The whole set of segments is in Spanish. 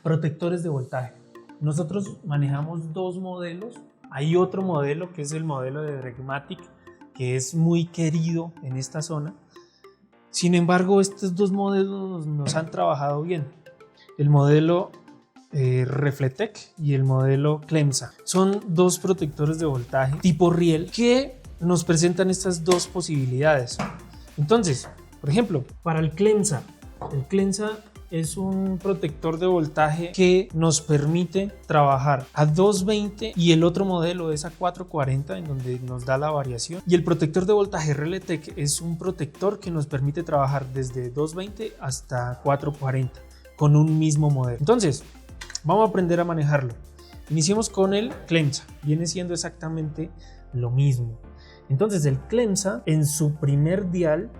Protectores de voltaje. Nosotros manejamos dos modelos. Hay otro modelo que es el modelo de Dregmatic, que es muy querido en esta zona. Sin embargo, estos dos modelos nos han trabajado bien. El modelo Refletec y el modelo Clemsa. Son dos protectores de voltaje tipo riel que nos presentan estas dos posibilidades. Entonces, por ejemplo, para el Clemsa es un protector de voltaje que nos permite trabajar a 220 y el otro modelo es a 440, en donde nos da la variación. Y el protector de voltaje Reletec es un protector que nos permite trabajar desde 220 hasta 440 con un mismo modelo. Entonces, vamos a aprender a manejarlo. Iniciemos con el Clemsa. Viene siendo exactamente lo mismo. Entonces, el Clemsa en su primer dial,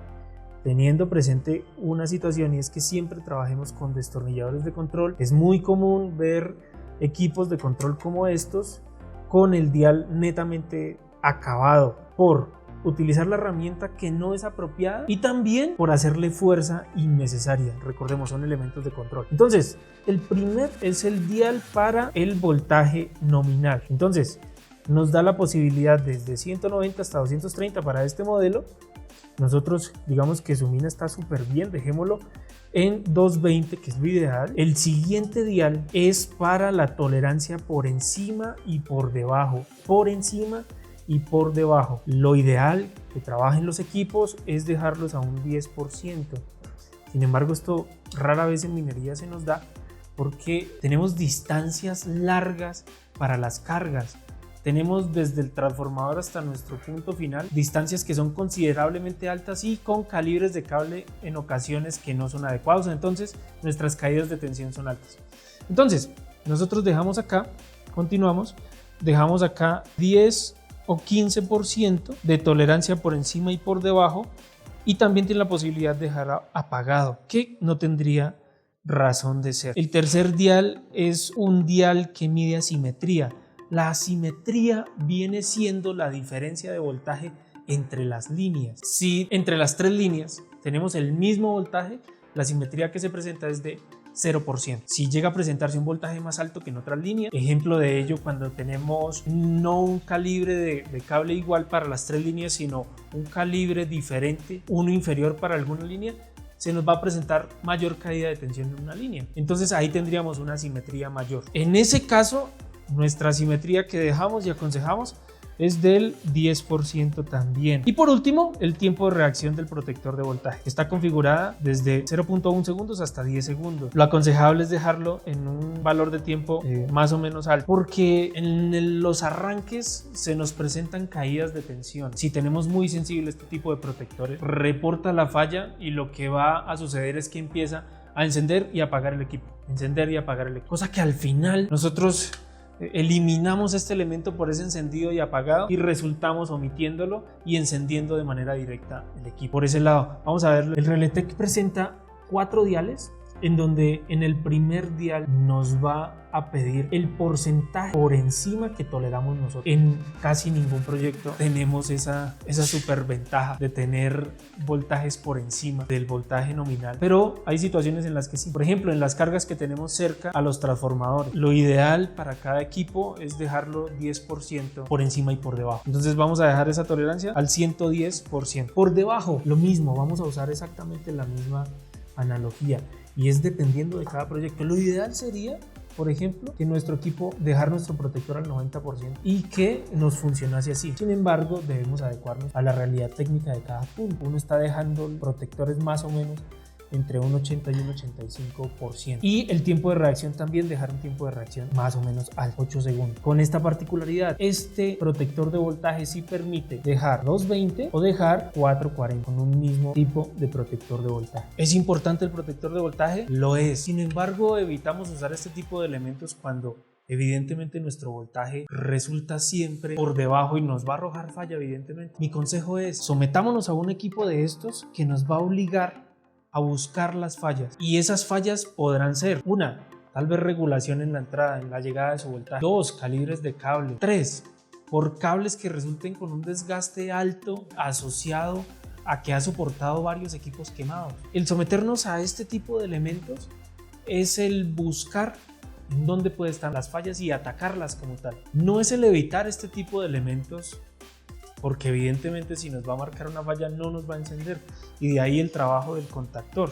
teniendo presente una situación, y es que siempre trabajemos con destornilladores de control. Es muy común ver equipos de control como estos con el dial netamente acabado por utilizar la herramienta que no es apropiada y también por hacerle fuerza innecesaria. Recordemos, son elementos de control. Entonces, el primer es el dial para el voltaje nominal. Entonces, nos da la posibilidad desde 190 hasta 230 para este modelo. Nosotros digamos que su mina está súper bien, dejémoslo en 220, que es lo ideal. El siguiente dial es para la tolerancia por encima y por debajo. Por encima y por debajo. Lo ideal que trabajen los equipos es dejarlos a un 10%. Sin embargo, esto rara vez en minería se nos da porque tenemos distancias largas para las cargas. Tenemos desde el transformador hasta nuestro punto final distancias que son considerablemente altas y con calibres de cable en ocasiones que no son adecuados. Entonces nuestras caídas de tensión son altas. Entonces nosotros dejamos acá, continuamos, dejamos acá 10 o 15% de tolerancia por encima y por debajo, y también tiene la posibilidad de dejar apagado, que no tendría razón de ser. El tercer dial es un dial que mide asimetría. La asimetría viene siendo la diferencia de voltaje entre las líneas. Si entre las tres líneas tenemos el mismo voltaje, la asimetría que se presenta es de 0%. Si llega a presentarse un voltaje más alto que en otras líneas, ejemplo de ello cuando tenemos no un calibre de cable igual para las tres líneas, sino un calibre diferente, uno inferior para alguna línea, se nos va a presentar mayor caída de tensión en una línea. Entonces ahí tendríamos una asimetría mayor. En ese caso, nuestra asimetría que dejamos y aconsejamos es del 10% también. Y por último, el tiempo de reacción del protector de voltaje. Está configurada desde 0.1 segundos hasta 10 segundos. Lo aconsejable es dejarlo en un valor de tiempo más o menos alto, porque en los arranques se nos presentan caídas de tensión. Si tenemos muy sensible este tipo de protectores, reporta la falla y lo que va a suceder es que empieza a encender y apagar el equipo. Encender y apagar el equipo. Cosa que al final nosotros eliminamos este elemento por ese encendido y apagado y resultamos omitiéndolo y encendiendo de manera directa el equipo. Por ese lado, vamos a ver, el Reletec presenta 4 diales, en donde en el primer dial nos va a pedir el porcentaje por encima que toleramos nosotros. En casi ningún proyecto tenemos esa super ventaja de tener voltajes por encima del voltaje nominal, pero hay situaciones en las que sí. Por ejemplo, en las cargas que tenemos cerca a los transformadores, lo ideal para cada equipo es dejarlo 10% por encima y por debajo. Entonces vamos a dejar esa tolerancia al 110%. Por debajo, lo mismo, vamos a usar exactamente la misma analogía, y es dependiendo de cada proyecto. Lo ideal sería, por ejemplo, que nuestro equipo dejar nuestro protector al 90% y que nos funcionase así. Sin embargo, debemos adecuarnos a la realidad técnica de cada punto. Uno está dejando protectores más o menos entre un 80 y un 85%. Y el tiempo de reacción también, dejar un tiempo de reacción más o menos al 8 segundos. Con esta particularidad, este protector de voltaje sí permite dejar 220 o dejar 440 con un mismo tipo de protector de voltaje. ¿Es importante el protector de voltaje? Lo es. Sin embargo, evitamos usar este tipo de elementos cuando evidentemente nuestro voltaje resulta siempre por debajo y nos va a arrojar falla, evidentemente. Mi consejo es, sometámonos a un equipo de estos que nos va a obligar a buscar las fallas, y esas fallas podrán ser: 1, tal vez regulación en la entrada, en la llegada de su voltaje; 2, calibres de cable; 3, por cables que resulten con un desgaste alto asociado a que ha soportado varios equipos quemados. El someternos a este tipo de elementos es el buscar en dónde pueden estar las fallas y atacarlas como tal. No es el evitar este tipo de elementos, porque evidentemente si nos va a marcar una falla no nos va a encender, y de ahí el trabajo del contactor.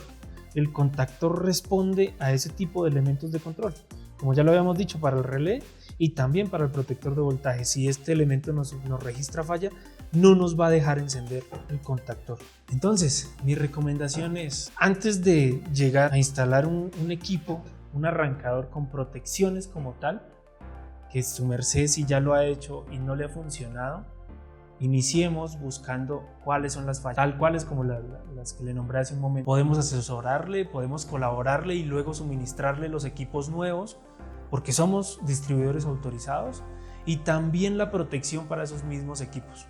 El contactor responde a ese tipo de elementos de control, como ya lo habíamos dicho, para el relé y también para el protector de voltaje. Si este elemento nos registra falla, no nos va a dejar encender el contactor. Entonces, mi recomendación es, antes de llegar a instalar un equipo, un arrancador con protecciones como tal, que su merced si ya lo ha hecho y no le ha funcionado, iniciemos buscando cuáles son las fallas, tal cuales como las que le nombré hace un momento. Podemos asesorarle, podemos colaborarle y luego suministrarle los equipos nuevos, porque somos distribuidores autorizados, y también la protección para esos mismos equipos.